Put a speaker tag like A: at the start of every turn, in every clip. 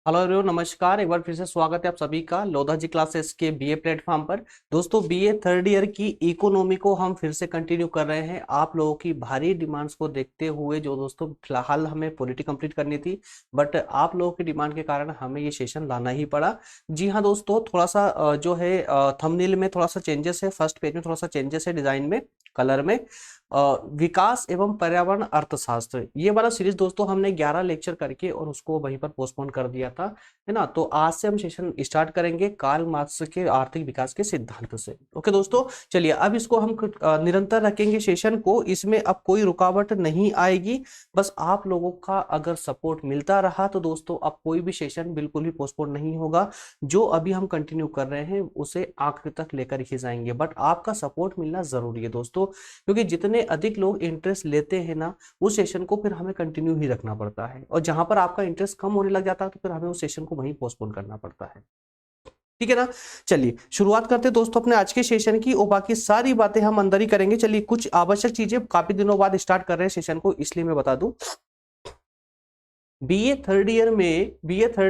A: Hello everyone, नमस्कार। एक बार फिर से स्वागत है आप सभी का लोधा जी क्लासेस के बीए प्लेटफॉर्म पर। दोस्तों, बीए थर्ड ईयर की इकोनॉमी को हम फिर से कंटिन्यू कर रहे हैं। आप लोगों की भारी डिमांड्स को देखते हुए जो दोस्तों फिलहाल हमें पॉलिटी कंप्लीट करनी थी, बट आप लोगों की डिमांड के कारण हमें ये सेशन लाना ही पड़ा। जी हाँ दोस्तों, थोड़ा सा जो है थंबनेल में थोड़ा सा चेंजेस है, फर्स्ट पेज में थोड़ा सा चेंजेस है, डिजाइन में, कलर में। विकास एवं पर्यावरण अर्थशास्त्र ये वाला सीरीज दोस्तों हमने 11 लेक्चर करके और उसको वहीं पर पोस्टपोन कर दिया था, है ना। तो आज से हम सेशन स्टार्ट करेंगे कार्ल मार्क्स के आर्थिक विकास के सिद्धांत से। ओके दोस्तों, चलिए अब इसको हम निरंतर रखेंगे सेशन को, इसमें अब कोई रुकावट नहीं आएगी। बस आप लोगों का अगर सपोर्ट मिलता रहा तो दोस्तों अब कोई भी सेशन बिल्कुल भी पोस्टपोन नहीं होगा। जो अभी हम कंटिन्यू कर रहे हैं उसे आखिर तक लेकर ही जाएंगे, बट आपका सपोर्ट मिलना जरूरी है दोस्तों, क्योंकि जितने अधिक लोग इंटरेस्ट लेते हैं ना, उस सेशन को फिर हमें कंटिन्यू ही रखना पड़ता है, और जहां पर आपका इंटरेस्ट कम होने लग जाता है तो फिर हमें उस सेशन को वहीं पोस्टपोन करना पड़ता है। ठीक है ना। चलिए शुरुआत करते हैं दोस्तों अपने आज के सेशन की, और बाकी सारी बातें हम अंदर ही करेंगे। चलिए, कुछ आवश्यक चीजें, काफी दिनों बाद स्टार्ट कर रहे हैं सेशन को, इसलिए मैं बता दूं। बीए थर्ड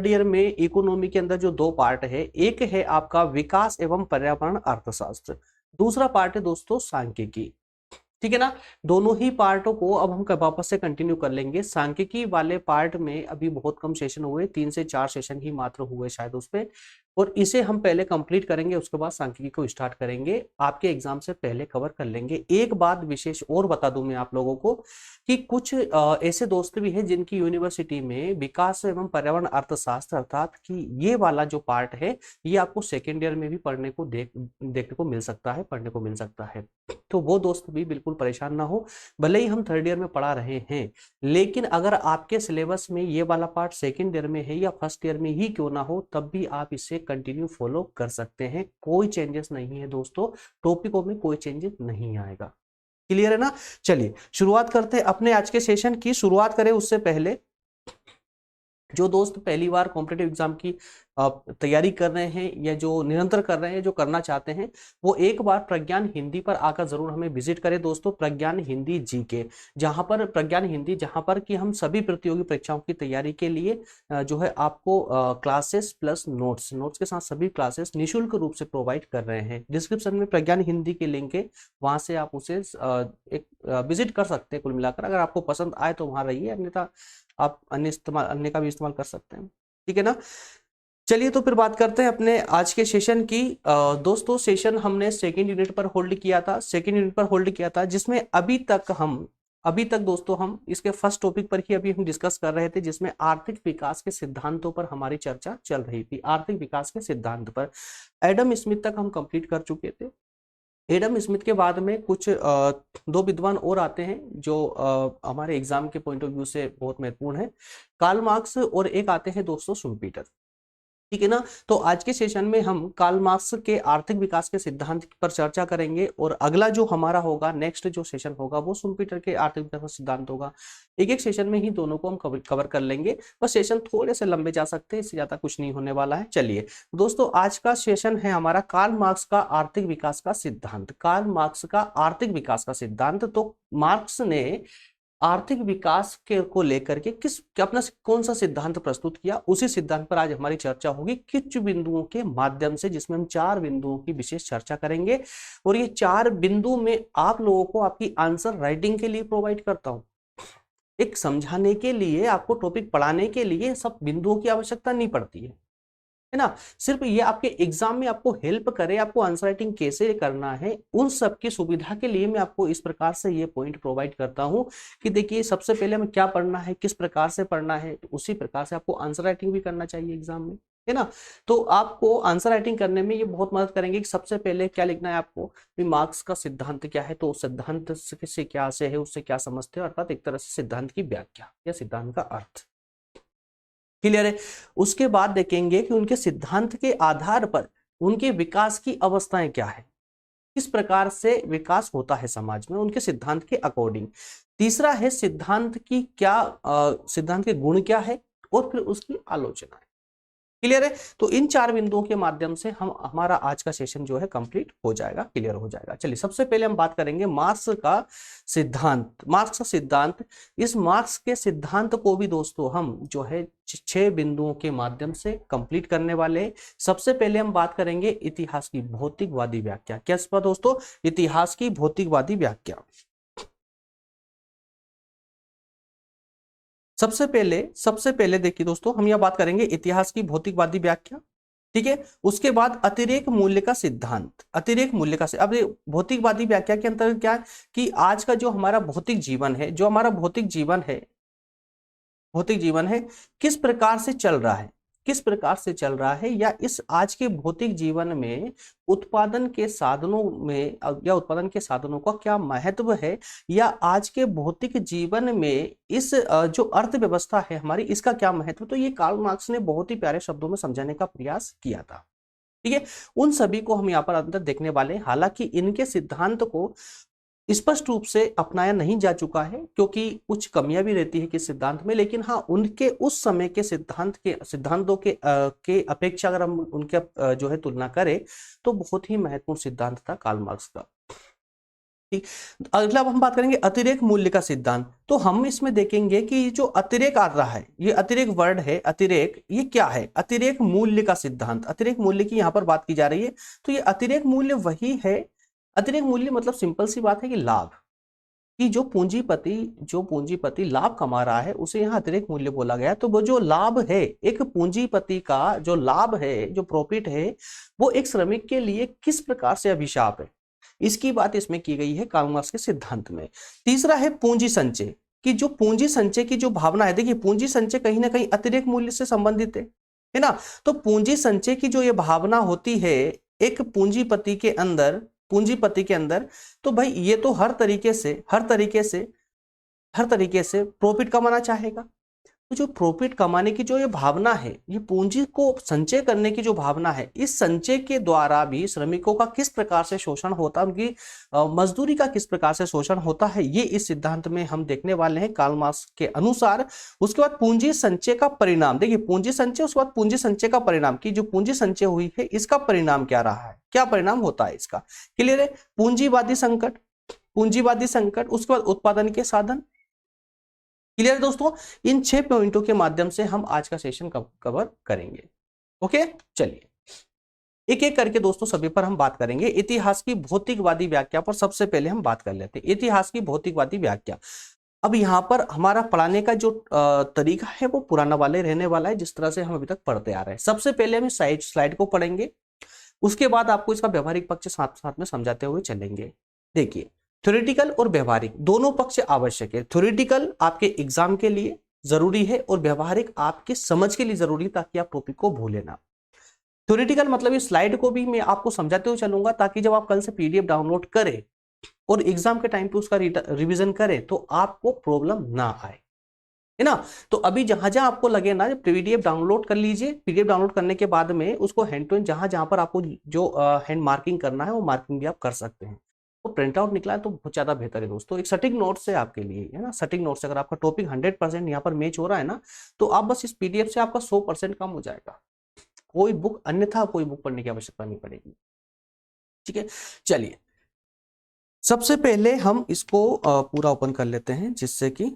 A: ईयर में इकोनॉमी के अंदर जो दो पार्ट है, एक है आपका विकास एवं पर्यावरण अर्थशास्त्र, दूसरा पार्ट है दोस्तों सांख्यिकी। ठीक है ना। दोनों ही पार्टों को अब हम वापस से कंटिन्यू कर लेंगे। सांख्यिकी वाले पार्ट में अभी बहुत कम सेशन हुए, 3 से 4 सेशन ही मात्र हुए शायद उस पे, और इसे हम पहले कंप्लीट करेंगे, उसके बाद सांख्यिकी को स्टार्ट करेंगे, आपके एग्जाम से पहले कवर कर लेंगे। एक बात विशेष और बता दूं मैं आप लोगों को कि कुछ ऐसे दोस्त भी हैं जिनकी यूनिवर्सिटी में विकास एवं पर्यावरण अर्थशास्त्र अर्थात कि ये वाला जो पार्ट है, ये आपको सेकेंड ईयर में भी पढ़ने को देखने को मिल सकता है, पढ़ने को मिल सकता है। तो वो दोस्त भी बिल्कुल परेशान ना हो, भले ही हम थर्ड ईयर में पढ़ा रहे हैं, लेकिन अगर आपके सिलेबस में ये वाला पार्ट सेकंड ईयर में है या फर्स्ट ईयर में ही क्यों ना हो, तब भी आप इसे कंटिन्यू फॉलो कर सकते हैं। कोई चेंजेस नहीं है दोस्तों, टॉपिकों में कोई चेंजेस नहीं आएगा। क्लियर है ना। चलिए शुरुआत करते हैं अपने आज के सेशन की। शुरुआत करें उससे पहले, जो दोस्त पहली बार कॉम्पिटेटिव एग्जाम की तैयारी कर रहे हैं या जो निरंतर कर रहे हैं, जो करना चाहते हैं, वो एक बार प्रज्ञान हिंदी पर आकर जरूर हमें विजिट करें दोस्तों। प्रज्ञान हिंदी जीके, जहां पर प्रज्ञान हिंदी, जहां पर कि हम सभी प्रतियोगी परीक्षाओं की तैयारी के लिए जो है आपको क्लासेस प्लस नोट्स, नोट्स के साथ सभी क्लासेस निःशुल्क रूप से प्रोवाइड कर रहे हैं। डिस्क्रिप्शन में प्रज्ञान हिंदी की लिंक है, वहां से आप उसे एक विजिट कर सकते हैं। कुल मिलाकर अगर आपको पसंद आए तो वहां रहिए, अन्यथा आप अन्य का भी इस्तेमाल कर सकते हैं। ठीक है ना। चलिए तो फिर बात करते हैं अपने आज के सेशन की। दोस्तों, सेशन हमने सेकेंड यूनिट पर होल्ड किया था, जिसमें अभी तक दोस्तों हम इसके फर्स्ट टॉपिक पर ही अभी हम डिस्कस कर रहे थे, जिसमें आर्थिक विकास के सिद्धांतों पर हमारी चर्चा चल रही थी। आर्थिक विकास के सिद्धांत पर एडम स्मिथ तक हम कंप्लीट कर चुके थे। एडम स्मिथ के बाद में कुछ दो विद्वान और आते हैं जो हमारे एग्जाम के पॉइंट ऑफ व्यू से बहुत महत्वपूर्ण है, कार्ल मार्क्स, और एक आते हैं दोस्तों शुम्पीटर। ठीक है ना। तो आज के सेशन में हम कार्ल मार्क्स के आर्थिक विकास के सिद्धांत पर चर्चा करेंगे, और अगला जो हमारा होगा, नेक्स्ट जो सेशन होगा, वो शुम्पीटर के आर्थिक विकास का सिद्धांत होगा। एक एक सेशन में ही दोनों को हम कवर कर लेंगे। बस सेशन थोड़े से लंबे जा सकते हैं, इससे ज्यादा कुछ नहीं होने वाला है। चलिए दोस्तों, आज का सेशन है हमारा कार्ल मार्क्स का आर्थिक विकास का सिद्धांत। कार्ल मार्क्स का आर्थिक विकास का सिद्धांत। तो मार्क्स ने आर्थिक विकास के को लेकर के अपना कौन सा सिद्धांत प्रस्तुत किया, उसी सिद्धांत पर आज हमारी चर्चा होगी कुछ बिंदुओं के माध्यम से, जिसमें हम 4 बिंदुओं की विशेष चर्चा करेंगे। और ये 4 बिंदु में आप लोगों को आपकी आंसर राइटिंग के लिए प्रोवाइड करता हूं। एक समझाने के लिए, आपको टॉपिक पढ़ाने के लिए सब बिंदुओं की आवश्यकता नहीं पड़ती है ना। सिर्फ ये आपके एग्जाम में आपको हेल्प करे, आपको आंसर राइटिंग कैसे करना है, उन सब की सुविधा के लिए मैं आपको इस प्रकार से ये पॉइंट प्रोवाइड करता हूं कि देखिए, सबसे पहले हमें क्या पढ़ना है, किस प्रकार से पढ़ना है, तो उसी प्रकार से आपको आंसर राइटिंग भी करना चाहिए एग्जाम में, है ना। तो आपको आंसर राइटिंग करने में ये बहुत मदद करेंगे कि सबसे पहले क्या लिखना है आपको, कि मार्क्स का सिद्धांत क्या है, तो सिद्धांत से क्या से है, उससे क्या समझते हैं, अर्थात एक तरह से सिद्धांत की व्याख्या या सिद्धांत का अर्थ। क्लियर है। उसके बाद देखेंगे कि उनके सिद्धांत के आधार पर उनके विकास की अवस्थाएं क्या है, किस प्रकार से विकास होता है समाज में उनके सिद्धांत के अकॉर्डिंग। तीसरा है सिद्धांत की क्या सिद्धांत के गुण क्या है, और फिर उसकी आलोचना है। क्लियर है। तो इन 4 बिंदुओं के माध्यम से हम हमारा आज का सेशन जो है कंप्लीट हो जाएगा, क्लियर हो जाएगा। चलिए सबसे पहले हम बात करेंगे मार्क्स का सिद्धांत। मार्क्स का सिद्धांत, इस मार्क्स के सिद्धांत को भी दोस्तों हम जो है 6 बिंदुओं के माध्यम से कंप्लीट करने वाले हैं। सबसे पहले हम बात करेंगे इतिहास की भौतिकवादी व्याख्या। क्या इस पर दोस्तों? इतिहास की भौतिकवादी व्याख्या। सबसे पहले देखिए दोस्तों, हम यह बात करेंगे इतिहास की भौतिकवादी व्याख्या, ठीक है। उसके बाद अतिरेक मूल्य का सिद्धांत। अतिरेक मूल्य का अब भौतिकवादी व्याख्या के अंतर्गत क्या है कि आज का जो हमारा भौतिक जीवन है, जो हमारा भौतिक जीवन है किस प्रकार से चल रहा है, किस प्रकार से चल रहा है, या इस आज के भौतिक जीवन में उत्पादन के साधनों में या उत्पादन के साधनों का क्या महत्व है, या आज के भौतिक जीवन में इस जो अर्थव्यवस्था है हमारी, इसका क्या महत्व। तो ये कार्ल मार्क्स ने बहुत ही प्यारे शब्दों में समझाने का प्रयास किया था, ठीक है। उन सभी को हम यहाँ पर अंदर देखने वाले हैं। हालांकि इनके सिद्धांत को स्पष्ट रूप से अपनाया नहीं जा चुका है, क्योंकि कुछ कमियां भी रहती है कि सिद्धांत में, लेकिन हाँ उनके उस समय के सिद्धांतों के अपेक्षा अगर हम उनके जो है तुलना करें तो बहुत ही महत्वपूर्ण सिद्धांत था कार्ल मार्क्स का। अगला हम बात करेंगे अतिरेक मूल्य का सिद्धांत। तो हम इसमें देखेंगे कि जो अतिरेक आ रहा है, ये अतिरेक वर्ड है, अतिरेक ये क्या है? अतिरेक मूल्य का सिद्धांत। अतिरेक मूल्य की यहाँ पर बात की जा रही है। तो ये अतिरेक मूल्य वही है, अतिरेक मूल्य मतलब सिंपल सी बात है कि लाभ, कि जो पूंजीपति लाभ कमा रहा है उसे यहाँ अतिरेक मूल्य बोला गया। तो वो जो लाभ है, एक पूंजीपति का जो लाभ है, जो प्रॉफिट है, वो एक श्रमिक के लिए किस प्रकार से अभिशाप है, इसकी बात इसमें की गई है कार्ल मार्क्स के सिद्धांत में। तीसरा है पूंजी संचय, कि जो पूंजी संचय की जो भावना है, देखिए पूंजी संचय कहीं ना कहीं अतिरेक मूल्य से संबंधित है ना। तो पूंजी संचय की जो ये भावना होती है एक पूंजीपति के अंदर, तो भाई ये तो हर तरीके से प्रॉफिट कमाना चाहेगा। तो जो प्रॉफिट कमाने की जो ये भावना है, ये पूंजी को संचय करने की जो भावना है, इस संचय के द्वारा भी श्रमिकों का किस प्रकार से शोषण होता है, उनकी मजदूरी का किस प्रकार से शोषण होता है, ये इस सिद्धांत में हम देखने वाले हैं कार्ल मार्क्स के अनुसार। उसके बाद पूंजी संचय का परिणाम, देखिए पूंजी संचय, उसके बाद पूंजी संचय का परिणाम, कि जो पूंजी संचय हुई है इसका परिणाम क्या रहा है, क्या परिणाम होता है इसका। क्लियर है। पूंजीवादी संकट, उसके बाद उत्पादन के साधन। क्लियर दोस्तों। इन 6 पॉइंटों के माध्यम से हम आज का सेशन कवर करेंगे। ओके, चलिए एक एक करके दोस्तों सभी पर हम बात करेंगे। इतिहास की भौतिकवादी व्याख्या पर सबसे पहले हम बात कर लेते हैं। इतिहास की भौतिकवादी व्याख्या। अब यहाँ पर हमारा पढ़ाने का जो तरीका है वो पुराना वाले रहने वाला है, जिस तरह से हम अभी तक पढ़ते आ रहे हैं। सबसे पहले हम स्लाइड को पढ़ेंगे, उसके बाद आपको इसका व्यवहारिक पक्ष साथ साथ में समझाते हुए चलेंगे। देखिए थ्योरेटिकल और व्यवहारिक दोनों पक्ष आवश्यक है। थ्योरेटिकल आपके एग्जाम के लिए जरूरी है और व्यवहारिक आपके समझ के लिए जरूरी है, ताकि आप टॉपिक को भूलें ना। थ्योरेटिकल मतलब इस स्लाइड को भी मैं आपको समझाते हुए चलूंगा, ताकि जब आप कल से पीडीएफ डाउनलोड करें और एग्जाम के टाइम पे उसका रिवीजन करें तो आपको प्रॉब्लम ना आए, है ना। तो अभी जहां जहां आपको लगे ना, पीडीएफ डाउनलोड कर लीजिए। पीडीएफ डाउनलोड करने के बाद में उसको हैंड टू हैंड जहां जहां पर आपको जो हैंड मार्किंग करना है वो मार्किंग भी आप कर सकते हैं। तो प्रिंट आउट निकला है तो बहुत ज्यादा बेहतर है दोस्तों। एक सटीक नोट्स है आपके लिए, है ना। सटीक नोट्स, अगर आपका टॉपिक 100% यहाँ पर मैच हो रहा है ना, तो आप बस इस पीडीएफ से आपका 100% कम हो जाएगा। कोई बुक, अन्यथा कोई बुक पढ़ने की आवश्यकता नहीं पड़ेगी, ठीक है। चलिए सबसे पहले हम इसको पूरा ओपन कर लेते हैं, जिससे कि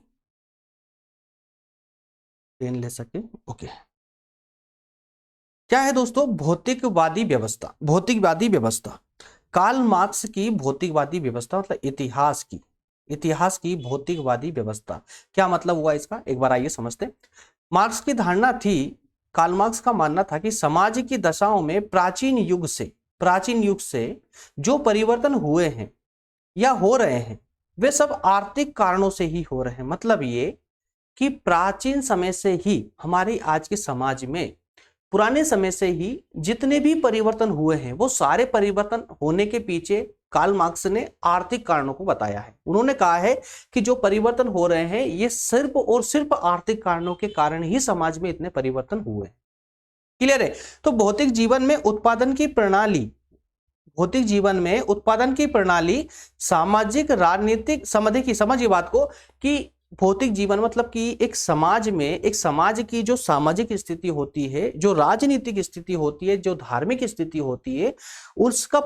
A: पेन ले सके। ओके, क्या है दोस्तों? भौतिकवादी व्यवस्था। कार्ल मार्क्स की भौतिकवादी व्यवस्था मतलब इतिहास की भौतिकवादी व्यवस्था। क्या मतलब हुआ इसका, एक बार आइए समझते। मार्क्स की धारणा थी, कार्ल मार्क्स का मानना था कि समाज की दशाओं में प्राचीन युग से जो परिवर्तन हुए हैं या हो रहे हैं वे सब आर्थिक कारणों से ही हो रहे हैं। मतलब ये कि प्राचीन समय से ही हमारे आज के समाज में, पुराने समय से ही जितने भी परिवर्तन हुए हैं, वो सारे परिवर्तन होने के पीछे कार्ल मार्क्स ने आर्थिक कारणों को बताया है। उन्होंने कहा है कि जो परिवर्तन हो रहे हैं ये सिर्फ और सिर्फ आर्थिक कारणों के कारण ही समाज में इतने परिवर्तन हुए। क्लियर है। तो भौतिक जीवन में उत्पादन की प्रणाली सामाजिक राजनीतिक, समझिए बात को, कि भौतिक जीवन मतलब कि एक समाज में, एक समाज की जो सामाजिक स्थिति होती है, जो राजनीतिक स्थिति होती है, जो धार्मिक स्थिति होती है, उसका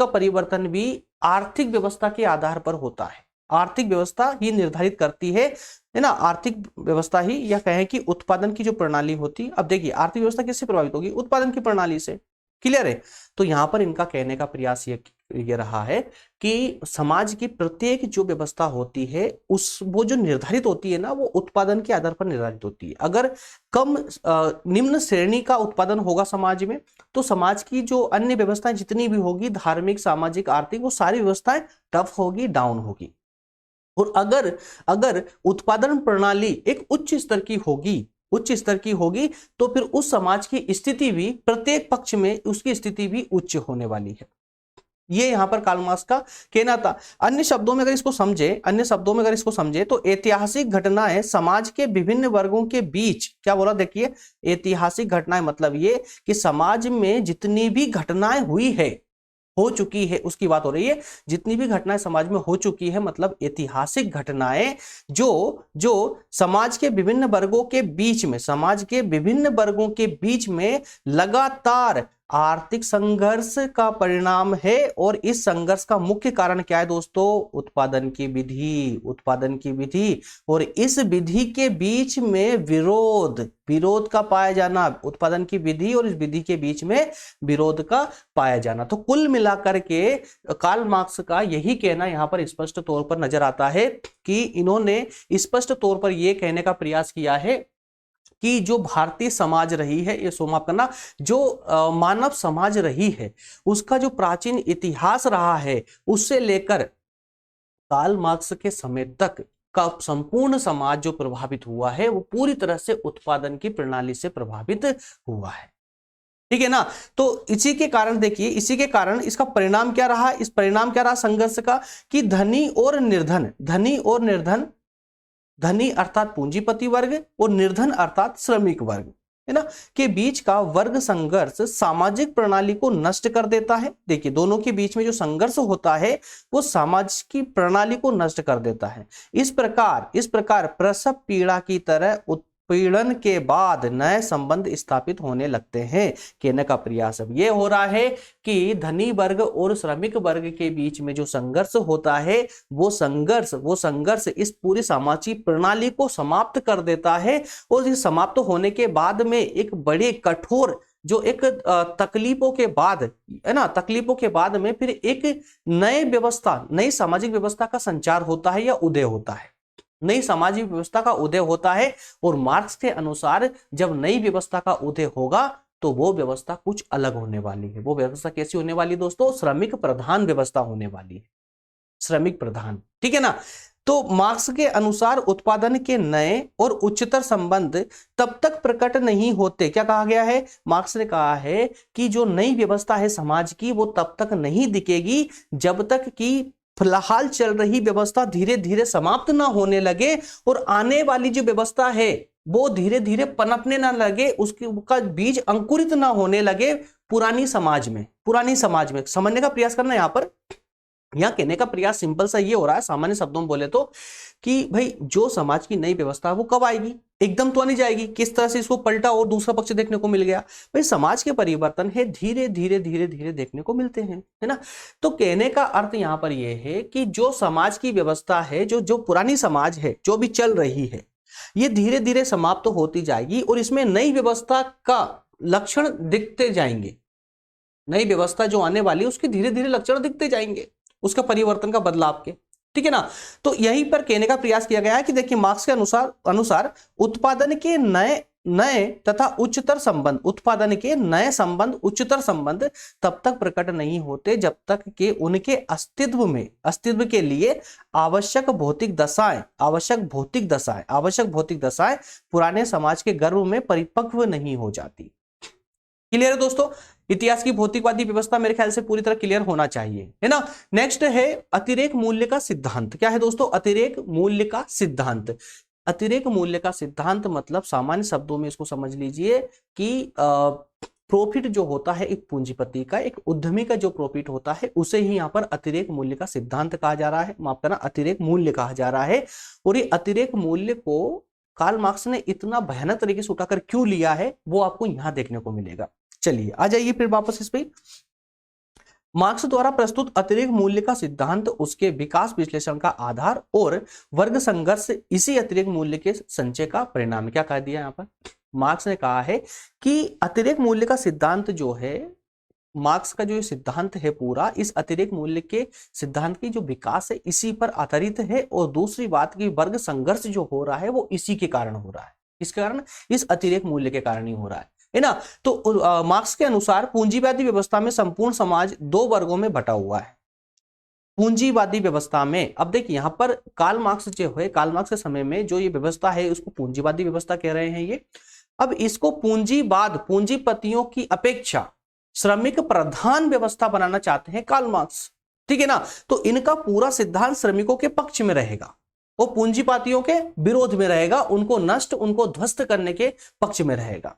A: परिवर्तन भी आर्थिक व्यवस्था के आधार पर होता है। आर्थिक व्यवस्था ही निर्धारित करती है ना, आर्थिक व्यवस्था ही, या कहें कि उत्पादन की जो प्रणाली होती है। अब देखिए आर्थिक व्यवस्था किससे प्रभावित होगी? उत्पादन की प्रणाली से। क्लियर है? तो यहां पर इनका कहने का प्रयास ये रहा है कि समाज की प्रत्येक जो व्यवस्था होती है वो जो निर्धारित होती है ना, वो उत्पादन के आधार पर निर्धारित होती है। अगर कम निम्न श्रेणी का उत्पादन होगा समाज में, तो समाज की जो अन्य व्यवस्थाएं जितनी भी होगी, धार्मिक, सामाजिक, आर्थिक, वो सारी व्यवस्थाएं टफ होगी, डाउन होगी। और अगर उत्पादन प्रणाली एक उच्च स्तर की होगी, तो फिर उस समाज की स्थिति भी, प्रत्येक पक्ष में उसकी स्थिति भी उच्च होने वाली है। ये यहां पर कार्ल मार्क्स का कहना था। अन्य शब्दों में अगर इसको समझे तो ऐतिहासिक घटनाएं समाज के विभिन्न वर्गों के बीच, क्या बोला देखिए, ऐतिहासिक घटनाएं मतलब ये कि समाज में जितनी भी घटनाएं हो चुकी है उसकी बात हो रही है। जितनी भी घटनाएं समाज में हो चुकी है मतलब ऐतिहासिक घटनाएं जो समाज के विभिन्न वर्गों के बीच में लगातार आर्थिक संघर्ष का परिणाम है। और इस संघर्ष का मुख्य कारण क्या है दोस्तों? उत्पादन की विधि और इस विधि के बीच में विरोध का पाया जाना। उत्पादन की विधि और इस विधि के बीच में विरोध का पाया जाना। तो कुल मिलाकर के कार्ल मार्क्स का यही कहना यहां पर स्पष्ट तौर पर नजर आता है कि इन्होंने स्पष्ट तौर पर यह कहने का प्रयास किया है कि जो भारतीय समाज रही है, ये समाप्त करना, जो मानव समाज रही है, उसका जो प्राचीन इतिहास रहा है, उससे लेकर कार्ल मार्क्स के समय तक का संपूर्ण समाज जो प्रभावित हुआ है, वो पूरी तरह से उत्पादन की प्रणाली से प्रभावित हुआ है। ठीक है ना? तो इसी के कारण देखिए, इसका परिणाम क्या रहा? संघर्ष का, कि धनी अर्थात पूंजीपति वर्ग और निर्धन अर्थात श्रमिक वर्ग, है ना, के बीच का वर्ग संघर्ष सामाजिक प्रणाली को नष्ट कर देता है। देखिए दोनों के बीच में जो संघर्ष होता है वो समाज की प्रणाली को नष्ट कर देता है। इस प्रकार प्रसव पीड़ा की तरह उत्पीड़न के बाद नए संबंध स्थापित होने लगते हैं। कहने का प्रयास अब ये हो रहा है कि धनी वर्ग और श्रमिक वर्ग के बीच में जो संघर्ष होता है, वो संघर्ष इस पूरी सामाजिक प्रणाली को समाप्त कर देता है। और इस समाप्त होने के बाद में एक बड़े कठोर जो एक तकलीफों के बाद में फिर एक नई सामाजिक व्यवस्था का संचार होता है या उदय होता है। नई सामाजिक व्यवस्था का उदय होता है। और मार्क्स के अनुसार जब नई व्यवस्था का उदय होगा तो वो व्यवस्था कुछ अलग होने वाली है। वो व्यवस्था कैसी होने वाली है दोस्तों? श्रमिक प्रधान व्यवस्था होने वाली है। श्रमिक प्रधान, ठीक है ना? तो मार्क्स के अनुसार उत्पादन के नए और उच्चतर संबंध तब तक प्रकट नहीं होते। क्या कहा गया है? मार्क्स ने कहा है कि जो नई व्यवस्था है समाज की, वो तब तक नहीं दिखेगी जब तक कि फिलहाल चल रही व्यवस्था धीरे धीरे समाप्त ना होने लगे और आने वाली जो व्यवस्था है वो धीरे धीरे पनपने ना लगे, उसका बीज अंकुरित ना होने लगे पुरानी समाज में। समझने का प्रयास करना। यहाँ कहने का प्रयास सिंपल सा ये हो रहा है, सामान्य शब्दों में बोले तो, कि भाई जो समाज की नई व्यवस्था है वो कब आएगी? एकदम तो नहीं जाएगी। किस तरह से इसको पलटा और दूसरा पक्ष देखने को मिल गया? भाई समाज के परिवर्तन है धीरे धीरे देखने को मिलते हैं, है ना? तो कहने का अर्थ यहाँ पर यह है कि जो समाज की व्यवस्था है, जो पुरानी समाज है, जो भी चल रही है, ये धीरे धीरे समाप्त होती जाएगी और इसमें नई व्यवस्था का लक्षण दिखते जाएंगे। नई व्यवस्था जो आने वाली है उसके धीरे धीरे लक्षण दिखते जाएंगे, उसका परिवर्तन का बदलाव के। ठीक है ना? तो यहीं पर कहने का प्रयास किया गया है कि देखिए मार्क्स के अनुसार उत्पादन के नए तथा उच्चतर संबंध तब तक प्रकट नहीं होते जब तक कि उनके अस्तित्व के लिए आवश्यक भौतिक दशाएं पुराने समाज के गर्भ में परिपक्व नहीं हो जाती। क्लियर है दोस्तों? इतिहास की भौतिकवादी व्यवस्था मेरे ख्याल से पूरी तरह क्लियर होना चाहिए, है ना? नेक्स्ट है अतिरेक मूल्य का सिद्धांत। क्या है दोस्तों? अतिरेक मूल्य का सिद्धांत। अतिरेक मूल्य का सिद्धांत मतलब सामान्य शब्दों में इसको समझ लीजिए कि प्रॉफिट जो होता है एक पूंजीपति का, एक उद्यमी का जो प्रॉफिट होता है उसे ही यहाँ पर अतिरेक मूल्य का सिद्धांत कहा जा रहा है, माफ करना अतिरेक मूल्य कहा जा रहा है। और ये अतिरेक मूल्य को कार्ल मार्क्स ने इतना भयानक तरीके से उठाकर क्यों लिया है वो आपको यहां देखने को मिलेगा। चलिए आ जाइए फिर वापस इस पे। मार्क्स द्वारा प्रस्तुत अतिरेक मूल्य का सिद्धांत, उसके विकास विश्लेषण का आधार और वर्ग संघर्ष इसी अतिरेक मूल्य के संचय का परिणाम। क्या कह दिया यहाँ पर मार्क्स ने कहा है कि अतिरेक मूल्य का सिद्धांत जो है, मार्क्स का जो ये सिद्धांत है पूरा, इस अतिरेक मूल्य के सिद्धांत की जो विकास है इसी पर आधारित है। और दूसरी बात की वर्ग संघर्ष जो हो रहा है वो इसी के कारण हो रहा है, इस कारण इस अतिरेक मूल्य के कारण ही हो रहा है ना। तो मार्क्स के अनुसार पूंजीवादी व्यवस्था में संपूर्ण समाज दो वर्गों में बटा हुआ है। पूंजीवादी व्यवस्था में, अब देखिए यहां पर कार्ल मार्क्स जो है, कार्ल मार्क्स के समय में जो ये व्यवस्था है उसको पूंजीवादी व्यवस्था कह रहे हैं ये। अब इसको पूंजीवाद, पूंजीपतियों की अपेक्षा श्रमिक प्रधान व्यवस्था बनाना चाहते हैं कार्ल मार्क्स, ठीक है ना। तो इनका पूरा सिद्धांत श्रमिकों के पक्ष में रहेगा और पूंजीपतियों के विरोध में रहेगा, उनको नष्ट, उनको ध्वस्त करने के पक्ष में रहेगा,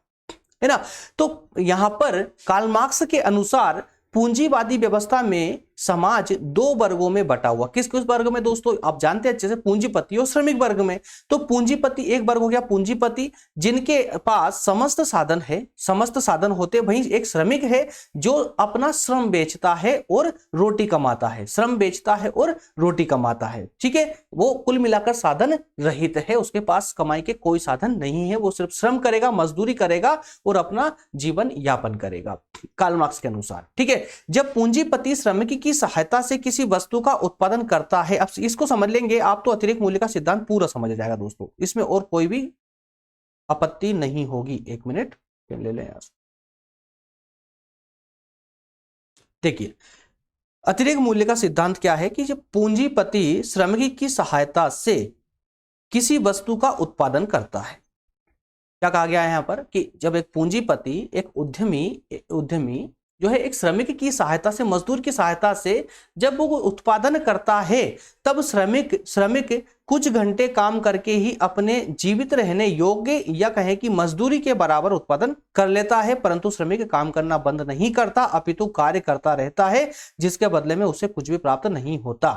A: है ना। तो यहां पर कार्ल मार्क्स के अनुसार पूंजीवादी व्यवस्था में समाज दो वर्गों में बटा हुआ। किस किस वर्ग में दोस्तों, आप जानते हैं अच्छे से, पूंजीपति और श्रमिक वर्ग में। तो पूंजीपति एक वर्ग हो गया, पूंजीपति जिनके पास समस्त साधन है, समस्त साधन होते, वहीं एक श्रमिक है जो अपना श्रम बेचता है और रोटी कमाता है, श्रम बेचता है और रोटी कमाता है, ठीक है। वो कुल मिलाकर साधन रहित है, उसके पास कमाई के कोई साधन नहीं है, वो सिर्फ श्रम करेगा, मजदूरी करेगा और अपना जीवन यापन करेगा कार्ल मार्क्स के अनुसार, ठीक है। जब पूंजीपति श्रमिक की सहायता से किसी वस्तु का उत्पादन करता है, अब इसको समझ लेंगे आप तो अतिरेक मूल्य का सिद्धांत पूरा समझ जाएगा दोस्तों, इसमें और कोई भी आपत्ति नहीं होगी। एक मिनट ले लें यार। देखिए अतिरेक मूल्य का सिद्धांत क्या है कि जब पूंजीपति श्रमिक की सहायता से किसी वस्तु का उत्पादन करता है, क्या कहा गया है यहां पर कि जब एक पूंजीपति, एक उद्यमी जो है एक श्रमिक की सहायता से, मजदूर की सहायता से जब वो उत्पादन करता है, तब श्रमिक कुछ घंटे काम करके ही अपने जीवित रहने योग्य या कहें कि मजदूरी के बराबर उत्पादन कर लेता है। परंतु श्रमिक काम करना बंद नहीं करता, अपितु कार्य करता रहता है, जिसके बदले में उसे कुछ भी प्राप्त नहीं होता।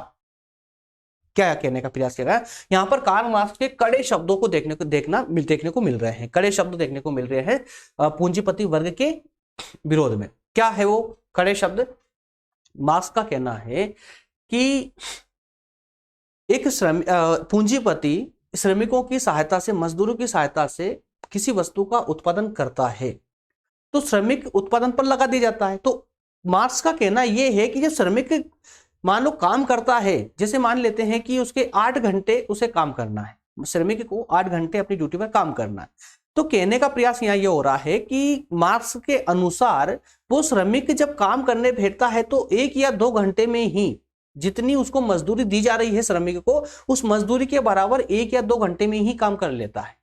A: क्या कहने का प्रयास किया गया यहां पर, कार्ल मार्क्स के कड़े शब्दों को देखने को मिल रहे हैं, कड़े शब्द देखने को मिल रहे हैं पूंजीपति वर्ग के विरोध में। क्या है वो कड़े शब्द? मार्क्स का कहना है कि एक पूंजीपति श्रमिकों की सहायता से, मजदूरों की सहायता से किसी वस्तु का उत्पादन करता है तो श्रमिक उत्पादन पर लगा दिया जाता है। तो मार्क्स का कहना यह है कि जब श्रमिक मान लो काम करता है, जैसे मान लेते हैं कि उसके 8 घंटे उसे काम करना है, श्रमिक को 8 घंटे अपनी ड्यूटी पर काम करना है, तो कहने का प्रयास यहाँ ये हो रहा है कि मार्क्स के अनुसार वो श्रमिक जब काम करने बैठता है तो 1 या 2 घंटे में ही जितनी उसको मजदूरी दी जा रही है श्रमिक को, उस मजदूरी के बराबर 1 या 2 घंटे में ही काम कर लेता है,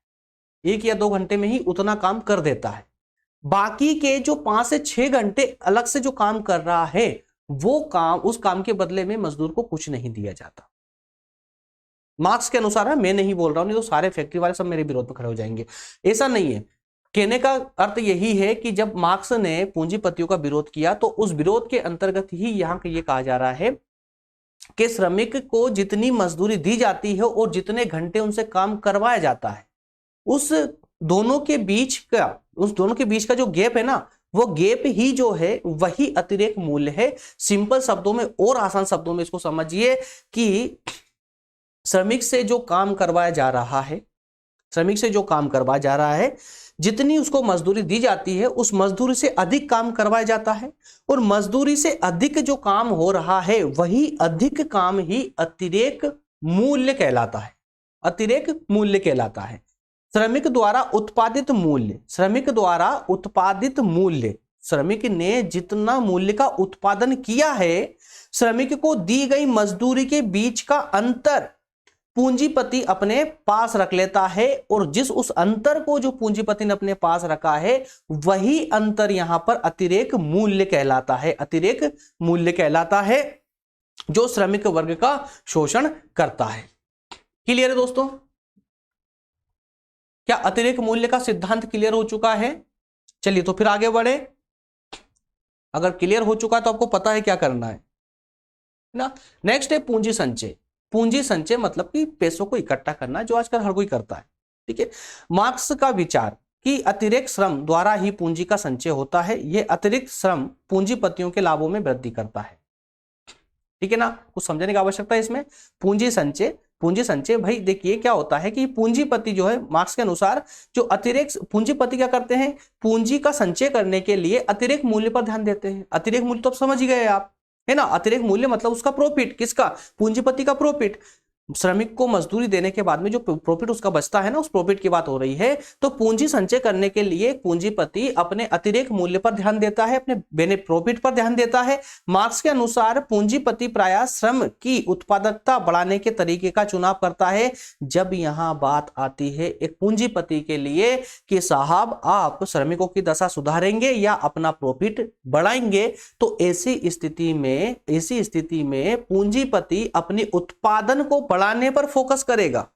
A: 1 या 2 घंटे में ही उतना काम कर देता है। बाकी के जो 5 से 6 घंटे अलग से जो काम कर रहा है, वो काम, उस काम के बदले में मजदूर को कुछ नहीं दिया जाता। मार्क्स के अनुसार है, मैं नहीं बोल रहा हूं, नहीं तो सारे फैक्ट्री वाले सब मेरे विरोध में खड़े हो जाएंगे। ऐसा नहीं है, कहने का अर्थ यही है कि जब मार्क्स ने पूंजीपतियों का विरोध किया तो उस विरोध के अंतर्गत ही यहां ये कहा जा रहा है कि श्रमिक को जितनी मजदूरी दी जाती है और जितने घंटे उनसे काम करवाया जाता है, उस दोनों के बीच का जो गैप है ना, वो गैप ही जो है वही अतिरेक मूल्य है। सिंपल शब्दों में और आसान शब्दों में इसको समझिए कि श्रमिक से जो काम करवाया जा रहा है, श्रमिक से जो काम करवाया जा रहा है, जितनी उसको मजदूरी दी जाती है उस मजदूरी से अधिक काम करवाया जाता है, और मजदूरी से अधिक जो काम हो रहा है वही अधिक काम ही अतिरेक मूल्य कहलाता है, अतिरेक मूल्य कहलाता है। श्रमिक द्वारा उत्पादित मूल्य, श्रमिक द्वारा उत्पादित मूल्य, श्रमिक ने जितना मूल्य का उत्पादन किया है, श्रमिक को दी गई मजदूरी के बीच का अंतर पूंजीपति अपने पास रख लेता है, और जिस उस अंतर को जो पूंजीपति ने अपने पास रखा है वही अंतर यहां पर अतिरेक मूल्य कहलाता है, अतिरेक मूल्य कहलाता है, जो श्रमिक वर्ग का शोषण करता है। क्लियर है दोस्तों? क्या अतिरेक मूल्य का सिद्धांत क्लियर हो चुका है? चलिए तो फिर आगे बढ़े। अगर क्लियर हो चुका है तो आपको पता है क्या करना है ना। नेक्स्ट है पूंजी संचय। पूंजी संचय मतलब कि पैसों को इकट्ठा करना, जो आजकल हर कोई करता है। ठीक है, मार्क्स का विचार कि अतिरिक्त श्रम द्वारा ही पूंजी का संचय होता है। यह अतिरिक्त श्रम पूंजीपतियों के लाभों में वृद्धि करता है। ठीक है ना, कुछ समझने की आवश्यकता है इसमें। पूंजी संचय, पूंजी संचय भाई देखिए क्या होता है कि पूंजीपति जो है मार्क्स के अनुसार जो अतिरिक्त पूंजीपति क्या करते हैं, पूंजी का संचय करने के लिए अतिरिक्त मूल्य पर ध्यान देते हैं। अतिरिक्त मूल्य तो आप समझ ही गए आप, है ना। अतिरिक्त मूल्य मतलब उसका प्रॉफिट, किसका, पूंजीपति का प्रॉफिट। श्रमिक को मजदूरी देने के बाद में जो प्रॉफिट उसका बचता है ना, उस प्रॉफिट की बात हो रही है। तो पूंजी संचय करने के लिए पूंजीपति अपने अतिरिक्त मूल्य पर ध्यान देता है, अपने प्रॉफिट पर ध्यान देता है। मार्क्स के अनुसार पूंजीपति प्रायः श्रम की उत्पादकता बढ़ाने के तरीके का चुनाव करता है। जब यहां बात आती है एक पूंजीपति के लिए कि साहब आप श्रमिकों की दशा सुधारेंगे या अपना प्रॉफिट बढ़ाएंगे, तो ऐसी स्थिति में पूंजीपति अपने उत्पादन को बढ़ाने पर फोकस करेगा।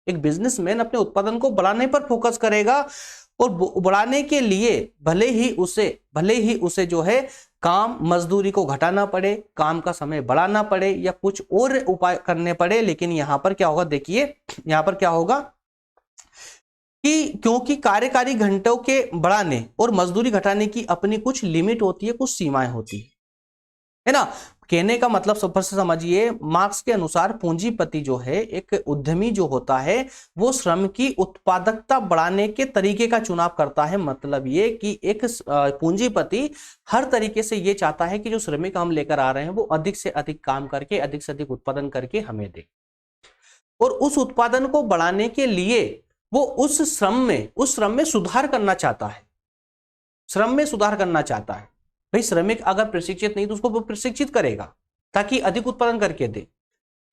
A: एक बिजनेसमैन अपने उत्पादन को बढ़ाने पर फोकस करेगा, और बढ़ाने के लिए भले ही उसे जो है काम मजदूरी को घटाना पड़े, काम का समय बढ़ाना पड़े या कुछ और उपाय करने पड़े, लेकिन यहां पर क्या होगा, देखिए यहां पर क्या होगा कि क्योंकि कार्यकारी घंटों के बढ़ाने और मजदूरी घटाने की अपनी कुछ लिमिट होती है, कुछ सीमाएं होती है ना। कहने का मतलब सबसे से समझिए, मार्क्स के अनुसार पूंजीपति जो है, एक उद्यमी जो होता है, वो श्रम की उत्पादकता बढ़ाने के तरीके का चुनाव करता है। मतलब ये कि एक पूंजीपति हर तरीके से ये चाहता है कि जो श्रमिक हम लेकर आ रहे हैं वो अधिक से अधिक काम करके, अधिक से अधिक उत्पादन करके हमें दे, और उस उत्पादन को बढ़ाने के लिए वो उस श्रम में सुधार करना चाहता है, श्रम में सुधार करना चाहता है। भाई श्रमिक अगर प्रशिक्षित नहीं तो उसको वो प्रशिक्षित करेगा ताकि अधिक उत्पादन करके दे।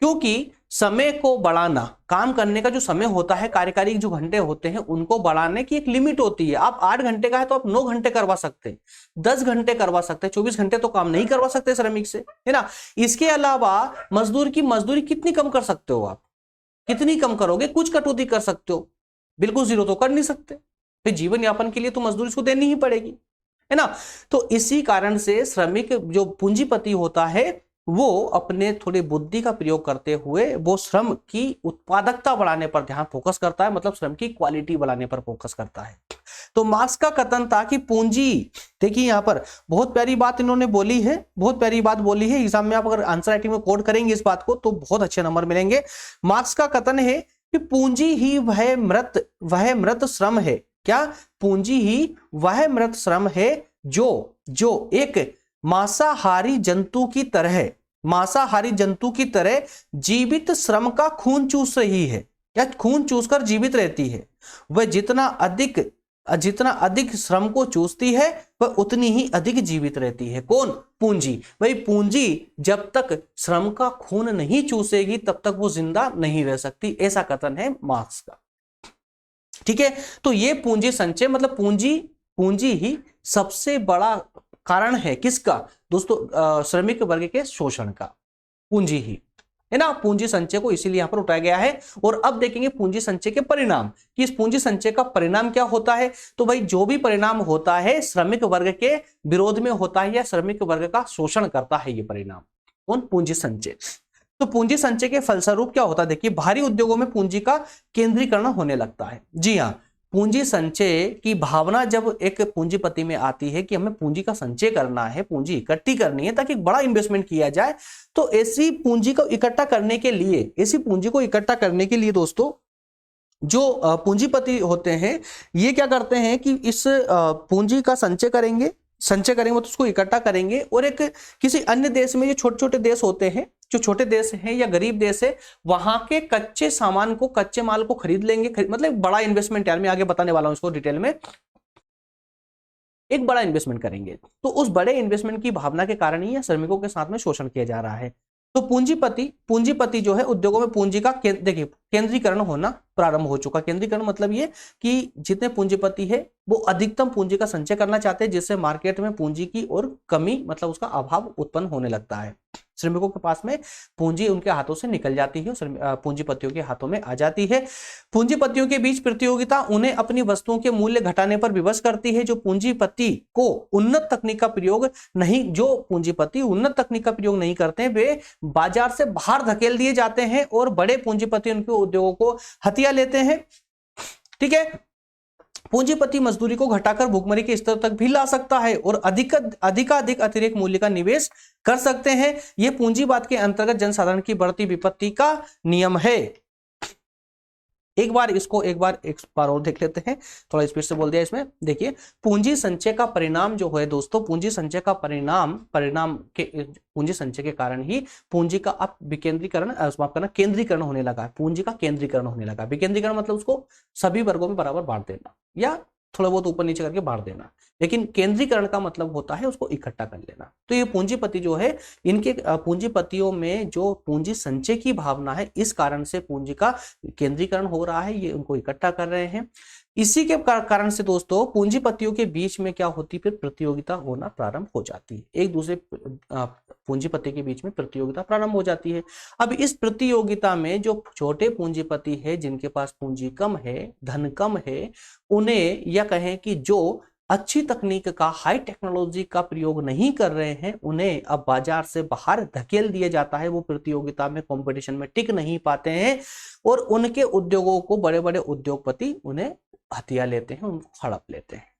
A: क्योंकि समय को बढ़ाना, काम करने का जो समय होता है, कार्यकारी जो घंटे होते हैं उनको बढ़ाने की एक लिमिट होती है। आप 8 घंटे का है तो आप 9 घंटे करवा सकते हैं, 10 घंटे करवा सकते हैं, 24 घंटे तो काम नहीं करवा सकते श्रमिक से, है ना। इसके अलावा मजदूरी कितनी कम कर सकते हो आप, कितनी कम करोगे, कुछ कटौती कर सकते हो, बिल्कुल जीरो तो कर नहीं सकते। फिर जीवन यापन के लिए तो मजदूरी उसको देनी ही पड़ेगी, है ना। तो इसी कारण से श्रमिक जो पूंजीपति होता है वो अपने थोड़ी बुद्धि का प्रयोग करते हुए वो श्रम की उत्पादकता बढ़ाने पर ध्यान फोकस करता है, मतलब श्रम की क्वालिटी बढ़ाने पर फोकस करता है। तो मार्क्स का कथन था कि पूंजी, देखिए यहां पर बहुत प्यारी बात इन्होंने बोली है, बहुत प्यारी बात बोली है। एग्जाम में आप अगर आंसर राइटिंग में कोड करेंगे इस बात को तो बहुत अच्छे नंबर मिलेंगे। मार्क्स का कथन है कि पूंजी ही वह मृत श्रम है। क्या? पूंजी ही वह मृत श्रम है जो एक मांसाहारी जंतु की तरह जीवित श्रम का खून चूस रही है, या खून चूसकर जीवित रहती है। वह जितना अधिक श्रम को चूसती है वह उतनी ही अधिक जीवित रहती है। कौन? पूंजी। भाई पूंजी जब तक श्रम का खून नहीं चूसेगी तब तक वो जिंदा नहीं रह सकती, ऐसा कथन है मार्क्स का। ठीक है, तो ये पूंजी संचय मतलब पूंजी ही सबसे बड़ा कारण है किसका दोस्तों? श्रमिक वर्ग के शोषण का, पूंजी ही, है ना। पूंजी संचय को इसीलिए यहां पर उठाया गया है। और अब देखेंगे पूंजी संचय के परिणाम कि इस पूंजी संचय का परिणाम क्या होता है। तो भाई जो भी परिणाम होता है श्रमिक वर्ग के विरोध में होता है या श्रमिक वर्ग का शोषण करता है, ये परिणाम कौन? पूंजी संचय। तो पूंजी संचय के फलस्वरूप क्या होता है? देखिए भारी उद्योगों में पूंजी का केंद्रीकरण होने लगता है। जी हाँ, पूंजी संचय की भावना जब एक पूंजीपति में आती है कि हमें पूंजी का संचय करना है, पूंजी इकट्ठी करनी है ताकि बड़ा इन्वेस्टमेंट किया जाए, तो ऐसी पूंजी को इकट्ठा करने के लिए दोस्तों जो पूंजीपति होते हैं ये क्या करते हैं कि इस पूंजी का संचय करेंगे तो उसको इकट्ठा करेंगे, और एक किसी अन्य देश में, जो छोटे छोटे देश होते हैं, जो छोटे देश हैं या गरीब देश है, वहां के कच्चे माल को खरीद लेंगे। मतलब बड़ा इन्वेस्टमेंट, यार मैं आगे बताने वाला हूं इसको डिटेल में, एक बड़ा इन्वेस्टमेंट करेंगे। तो उस बड़े इन्वेस्टमेंट की भावना के कारण ही श्रमिकों के साथ में शोषण किया जा रहा है। तो पूंजीपति जो है उद्योगों में पूंजी का देखिए केंद्रीकरण होना प्रारंभ हो चुका। केंद्रीकरण मतलब ये कि जितने पूंजीपति है वो अधिकतम पूंजी का संचय करना चाहते हैं, जिससे मार्केट में पूंजी की और कमी मतलब उसका अभाव उत्पन्न होने लगता है। श्रमिकों के पास में पूंजी उनके हाथों से निकल जाती है, पूंजीपतियों के हाथों में आ जाती है। पूंजीपतियों के बीच प्रतियोगिता उन्हें अपनी वस्तुओं के मूल्य घटाने पर विवश करती है। जो पूंजीपति उन्नत तकनीक का प्रयोग नहीं करते हैं, वे बाजार से बाहर धकेल दिए जाते हैं और बड़े पूंजीपति उनके उद्योगों को हथिया लेते हैं। ठीक है, पूंजीपति मजदूरी को घटाकर भुखमरी के स्तर तक भी ला सकता है और अधिकाधिक अतिरिक्त मूल्य का निवेश कर सकते हैं। यह पूंजीवाद के अंतर्गत जनसाधारण की बढ़ती विपत्ति का नियम है। एक बार और देख लेते हैं, थोड़ा स्पीड से बोल दिया इसमें। देखिए, पूंजी संचय का परिणाम जो है दोस्तों, पूंजी संचय का पूंजी संचय के कारण ही पूंजी का अब केंद्रीकरण होने लगा है। पूंजी का केंद्रीकरण होने लगा। विकेंद्रीकरण मतलब उसको सभी वर्गों में बराबर बांट देना या थोड़ा बहुत ऊपर नीचे करके बांट देना, लेकिन केंद्रीकरण का मतलब होता है उसको इकट्ठा कर लेना। तो ये पूंजीपति जो है, इनके पूंजीपतियों में जो पूंजी संचय की भावना है, इस कारण से पूंजी का केंद्रीकरण हो रहा है, ये उनको इकट्ठा कर रहे हैं। इसी के कारण से दोस्तों पूंजीपतियों के बीच में क्या होती, फिर प्रतियोगिता होना प्रारंभ हो जाती है। एक दूसरे पूंजीपति के बीच में प्रतियोगिता प्रारंभ हो जाती है। अब इस प्रतियोगिता में जो छोटे पूंजीपति है, जिनके पास पूंजी कम है, धन कम है, उन्हें, या कहें कि जो अच्छी तकनीक का, हाई टेक्नोलॉजी का प्रयोग नहीं कर रहे हैं, उन्हें अब बाजार से बाहर धकेल दिया जाता है। वो प्रतियोगिता में, कंपटीशन में टिक नहीं पाते हैं और उनके उद्योगों को बड़े बड़े उद्योगपति उन्हें हथिया लेते हैं, उनको हड़प लेते हैं।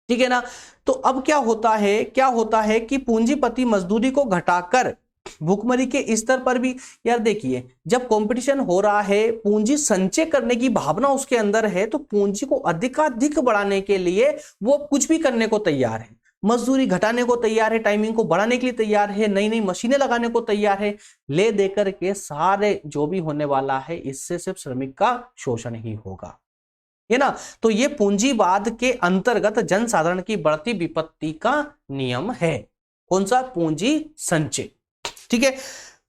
A: ठीक है ना। तो अब क्या होता है कि पूंजीपति मजदूरी को घटाकर भुखमरी के स्तर पर भी, यार देखिए, जब कंपटीशन हो रहा है, पूंजी संचय करने की भावना उसके अंदर है, तो पूंजी को अधिकाधिक बढ़ाने के लिए वो कुछ भी करने को तैयार है। मजदूरी घटाने को तैयार है, टाइमिंग को बढ़ाने के लिए तैयार है, नई नई मशीनें लगाने को तैयार है। ले देकर के सारे जो भी होने वाला है, इससे सिर्फ श्रमिक का शोषण ही होगा, है ना। तो ये पूंजीवाद के अंतर्गत जनसाधारण की बढ़ती विपत्ति का नियम है। कौन सा? पूंजी संचय। ठीक है,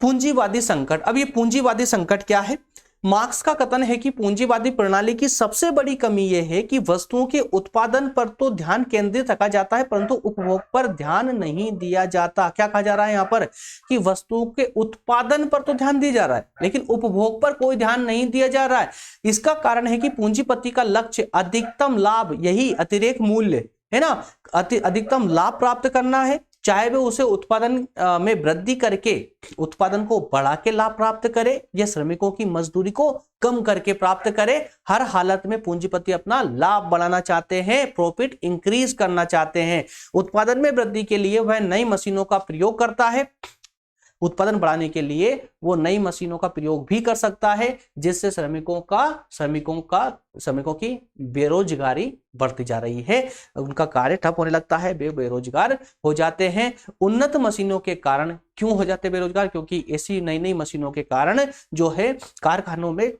A: पूंजीवादी संकट। अब ये पूंजीवादी संकट क्या है? मार्क्स का कथन है कि पूंजीवादी प्रणाली की सबसे बड़ी कमी यह है कि वस्तुओं के उत्पादन पर तो ध्यान केंद्रित रखा जाता है, परंतु उपभोग पर ध्यान नहीं दिया जाता। क्या कहा जा रहा है यहाँ पर? कि वस्तुओं के उत्पादन पर तो ध्यान दिया जा रहा है, लेकिन उपभोग पर कोई ध्यान नहीं दिया जा रहा है। इसका कारण है कि पूंजीपति का लक्ष्य अधिकतम लाभ, यही अतिरिक्त मूल्य है ना, अधिकतम लाभ प्राप्त करना है। चाहे वे उसे उत्पादन में वृद्धि करके, उत्पादन को बढ़ा के लाभ प्राप्त करे, या श्रमिकों की मजदूरी को कम करके प्राप्त करे, हर हालत में पूंजीपति अपना लाभ बढ़ाना चाहते हैं, प्रॉफिट इंक्रीज करना चाहते हैं। उत्पादन में वृद्धि के लिए वह नई मशीनों का प्रयोग करता है। उत्पादन बढ़ाने के लिए वो नई मशीनों का प्रयोग भी कर सकता है, जिससे श्रमिकों की बेरोजगारी बढ़ती जा रही है, उनका कार्य ठप होने लगता है, बेरोजगार हो जाते हैं। उन्नत मशीनों के कारण क्यों हो जाते बेरोजगार? क्योंकि ऐसी नई नई मशीनों के कारण जो है कारखानों में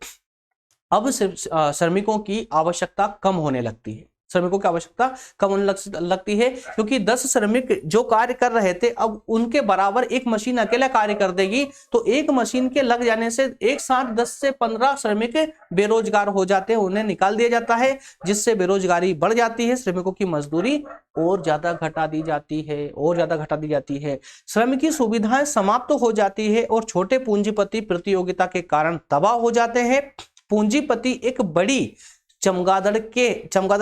A: अब श्रमिकों की आवश्यकता कम होने लगती है। श्रमिकों की आवश्यकता कम होने लगती है, क्योंकि 10 श्रमिक जो कार्य कर रहे थे, अब उनके बराबर एक मशीन अकेला कार्य कर देगी, तो एक मशीन के लग जाने से एक साथ 10 से 15 श्रमिक बेरोजगार हो जाते हैं, उन्हें निकाल दिया जाता है, जिससे बेरोजगारी बढ़ जाती है, श्रमिकों की मजदूरी और ज्यादा घटा दी जाती है, श्रम की सुविधाएं समाप्त हो जाती है और छोटे पूंजीपति प्रतियोगिता के कारण तबाह हो जाते हैं। पूंजीपति एक बड़ी चमगादड़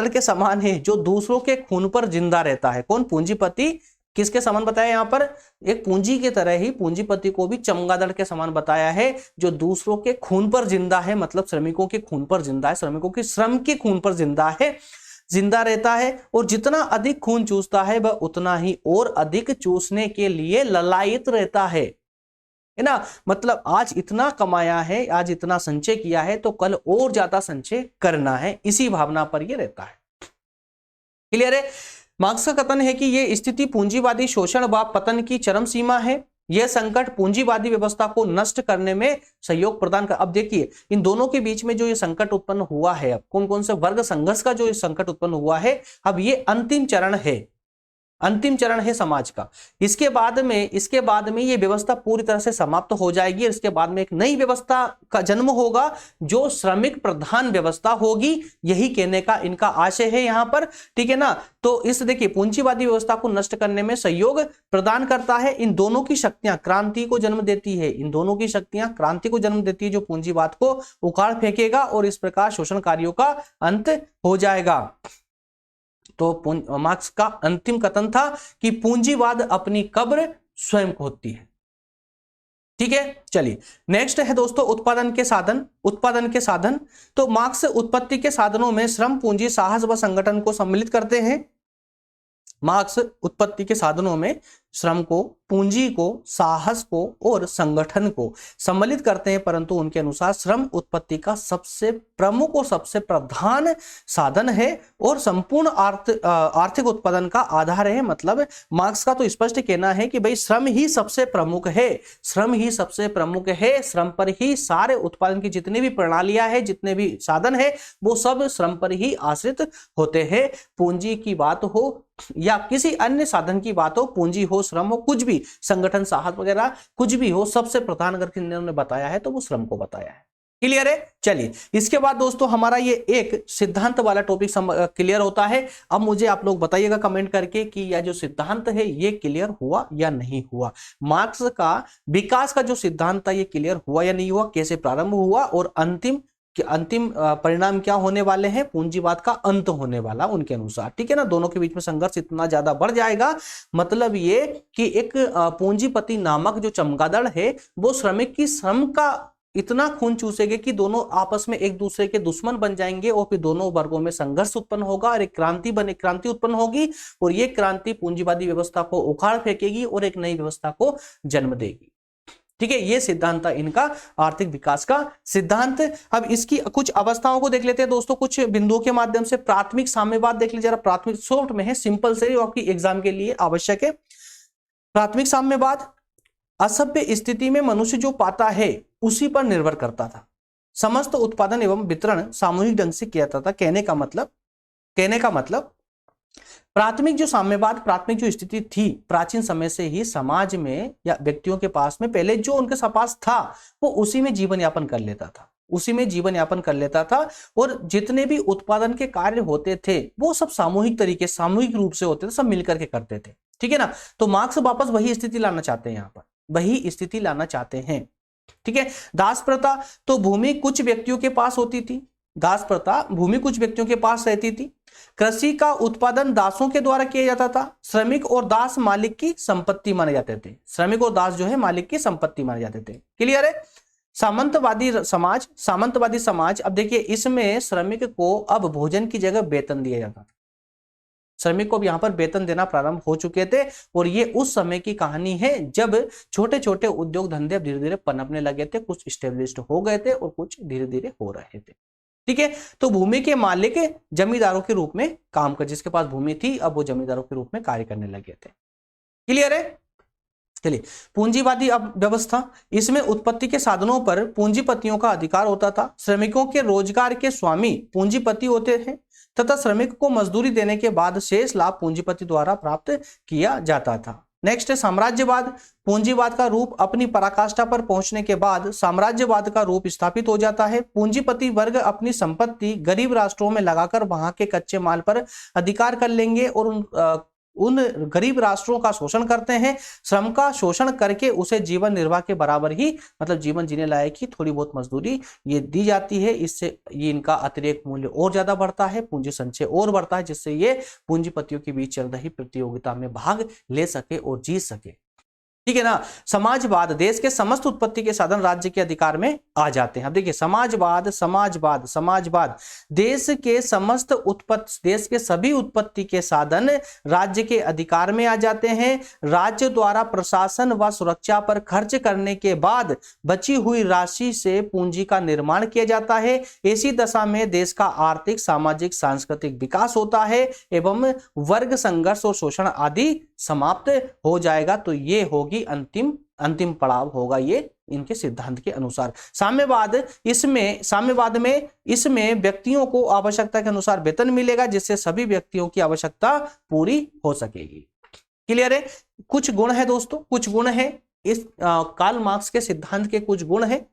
A: के समान है, जो दूसरों के खून पर जिंदा रहता है। कौन? पूंजीपति। किसके समान बताया यहाँ पर? एक पूंजी के तरह ही पूंजीपति को भी चमगादड़ के समान बताया है, जो दूसरों के खून पर जिंदा है, मतलब श्रमिकों के खून पर जिंदा है, श्रमिकों के श्रम के खून पर जिंदा रहता है, और जितना अधिक खून चूसता है वह उतना ही और अधिक चूसने के लिए ललायित रहता है ना। मतलब आज इतना कमाया है, आज इतना संचय किया है, तो कल और ज्यादा संचय करना है, इसी भावना पर ये रहता है। क्लियर है? मार्क्स का कथन है कि यह स्थिति पूंजीवादी शोषण व पतन की चरम सीमा है। यह संकट पूंजीवादी व्यवस्था को नष्ट करने में सहयोग प्रदान कर। अब देखिए, इन दोनों के बीच में जो ये संकट उत्पन्न हुआ है, अब कौन कौन से वर्ग संघर्ष का जो संकट उत्पन्न हुआ है, अब ये अंतिम चरण है। अंतिम चरण है समाज का। इसके बाद में ये व्यवस्था पूरी तरह से समाप्त हो जाएगी और इसके बाद में एक नई व्यवस्था का जन्म होगा जो श्रमिक प्रधान व्यवस्था होगी। यही कहने का इनका आशय है यहां पर, ठीक है ना। तो इस देखिए पूंजीवादी व्यवस्था को नष्ट करने में सहयोग प्रदान करता है। इन दोनों की शक्तियां क्रांति को जन्म देती है, इन दोनों की शक्तियां क्रांति को जन्म देती है जो पूंजीवाद को उखाड़ फेंकेगा और इस प्रकार शोषणकारियों का अंत हो जाएगा। तो मार्क्स का अंतिम कथन था कि पूंजीवाद अपनी कब्र स्वयं खोदती है। ठीक है, चलिए नेक्स्ट है दोस्तों उत्पादन के साधन। तो मार्क्स उत्पत्ति के साधनों में श्रम, पूंजी, साहस व संगठन को सम्मिलित करते हैं। मार्क्स उत्पत्ति के साधनों में श्रम को, पूंजी को, साहस को और संगठन को सम्मिलित करते हैं, परंतु उनके अनुसार श्रम उत्पत्ति का सबसे प्रमुख और सबसे प्रधान साधन है और संपूर्ण आर्थिक उत्पादन का आधार है। मतलब मार्क्स का तो स्पष्ट कहना है कि भाई श्रम ही सबसे प्रमुख है, श्रम पर ही सारे उत्पादन की जितनी भी प्रणालियां है, जितने भी साधन है, वो सब श्रम पर ही आश्रित होते हैं। पूंजी की बात हो या किसी अन्य साधन की बात हो, पूंजी हो, श्रम हो, कुछ भी, संगठन, साहस वगैरह कुछ भी हो, सबसे प्रधान अगर इन्होंने बताया है तो वो श्रम को बताया है। क्लियर है। चलिए इसके बाद दोस्तों हमारा ये एक सिद्धांत वाला टॉपिक क्लियर होता है। अब मुझे आप लोग बताइएगा कमेंट करके कि यह जो सिद्धांत है ये क्लियर हुआ या नहीं हुआ। मार्क्स का विकास का जो सिद्धांत था ये क्लियर हुआ या नहीं हुआ, कैसे प्रारंभ हुआ और अंतिम परिणाम क्या होने वाले हैं, पूंजीवाद का अंत होने वाला उनके अनुसार। ठीक है ना, दोनों के बीच में संघर्ष इतना ज्यादा बढ़ जाएगा, मतलब ये कि एक पूंजीपति नामक जो चमगादड़ है वो श्रमिक की श्रम का इतना खून चूसेंगे कि दोनों आपस में एक दूसरे के दुश्मन बन जाएंगे और फिर दोनों वर्गों में संघर्ष उत्पन्न होगा और एक क्रांति उत्पन्न होगी और ये क्रांति पूंजीवादी व्यवस्था को उखाड़ फेंकेगी और एक नई व्यवस्था को जन्म देगी। ठीक है, ये सिद्धांत था इनका आर्थिक विकास का सिद्धांत। अब इसकी कुछ अवस्थाओं को देख लेते हैं दोस्तों, कुछ बिंदुओं के माध्यम से। प्राथमिक साम्यवाद देख लीजिए जरा, प्राथमिक शॉर्ट में है, सिंपल से आपकी एग्जाम के लिए आवश्यक है। प्राथमिक साम्यवाद, असभ्य स्थिति में मनुष्य जो पाता है उसी पर निर्भर करता था, समस्त उत्पादन एवं वितरण सामूहिक ढंग से किया जाता था। कहने का मतलब प्राथमिक जो साम्यवाद, प्राथमिक जो स्थिति थी प्राचीन समय से ही समाज में या व्यक्तियों के पास में पहले जो उनके पास था वो उसी में जीवन यापन कर लेता था और जितने भी उत्पादन के कार्य होते थे वो सब सामूहिक रूप से होते थे, सब मिलकर के करते थे। ठीक है ना, तो मार्क्स वापस वही स्थिति लाना चाहते हैं, यहाँ पर वही स्थिति लाना चाहते हैं। ठीक है, दास प्रथा, तो भूमि कुछ व्यक्तियों के पास होती थी, दास प्रथा भूमि कुछ व्यक्तियों के पास रहती थी। कृषि का उत्पादन दासों के द्वारा किया जाता था। श्रमिक और दास मालिक की संपत्ति माने जाते थे, श्रमिक और दास जो है मालिक की संपत्ति माने जाते थे। क्लियर है। सामंतवादी समाज, अब देखिए इसमें श्रमिक को अब भोजन की जगह वेतन दिया जाता था। श्रमिक को भी यहां पर वेतन देना प्रारंभ हो चुके थे और ये उस समय की कहानी है जब छोटे छोटे उद्योग धंधे धीरे धीरे पनपने लगे थे, कुछ स्टेब्लिश्ड हो गए थे और कुछ धीरे धीरे हो रहे थे। ठीक है, तो भूमि के मालिक जमींदारों के रूप में काम कर, जिसके पास भूमि थी अब वो जमींदारों के रूप में कार्य करने लगे थे। क्लियर है। चलिए पूंजीवादी व्यवस्था, इसमें उत्पत्ति के साधनों पर पूंजीपतियों का अधिकार होता था। श्रमिकों के रोजगार के स्वामी पूंजीपति होते हैं तथा श्रमिक को मजदूरी देने के बाद शेष लाभ पूंजीपति द्वारा प्राप्त किया जाता था। नेक्स्ट है साम्राज्यवाद। पूंजीवाद का रूप अपनी पराकाष्ठा पर पहुंचने के बाद साम्राज्यवाद का रूप स्थापित हो जाता है। पूंजीपति वर्ग अपनी संपत्ति गरीब राष्ट्रों में लगाकर वहां के कच्चे माल पर अधिकार कर लेंगे और उन गरीब राष्ट्रों का शोषण करते हैं। श्रम का शोषण करके उसे जीवन निर्वाह के बराबर ही, मतलब जीवन जीने लायक ही थोड़ी बहुत मजदूरी ये दी जाती है। इससे ये इनका अतिरिक्त मूल्य और ज्यादा बढ़ता है, पूंजी संचय और बढ़ता है, जिससे ये पूंजीपतियों के बीच चल रही प्रतियोगिता में भाग ले सके और जीत सके। ठीक है ना। समाजवाद, देश के समस्त उत्पत्ति के साधन राज्य के अधिकार में आ जाते हैं। अब देखिए समाजवाद देश के सभी उत्पत्ति के साधन राज्य के अधिकार में आ जाते हैं। राज्य द्वारा प्रशासन व सुरक्षा पर खर्च करने के बाद बची हुई राशि से पूंजी का निर्माण किया जाता है। ऐसी दशा में देश का आर्थिक, सामाजिक, सांस्कृतिक विकास होता है एवं वर्ग संघर्ष और शोषण आदि समाप्त हो जाएगा। तो ये होगी अंतिम पड़ाव होगा ये इनके सिद्धांत के अनुसार। साम्यवाद में इसमें व्यक्तियों को आवश्यकता के अनुसार वेतन मिलेगा, जिससे सभी व्यक्तियों की आवश्यकता पूरी हो सकेगी। क्लियर है? कुछ गुण है दोस्तों, कुछ गुण है इस कार्ल मार्क्स के सिद्धांत के, कुछ गुण है,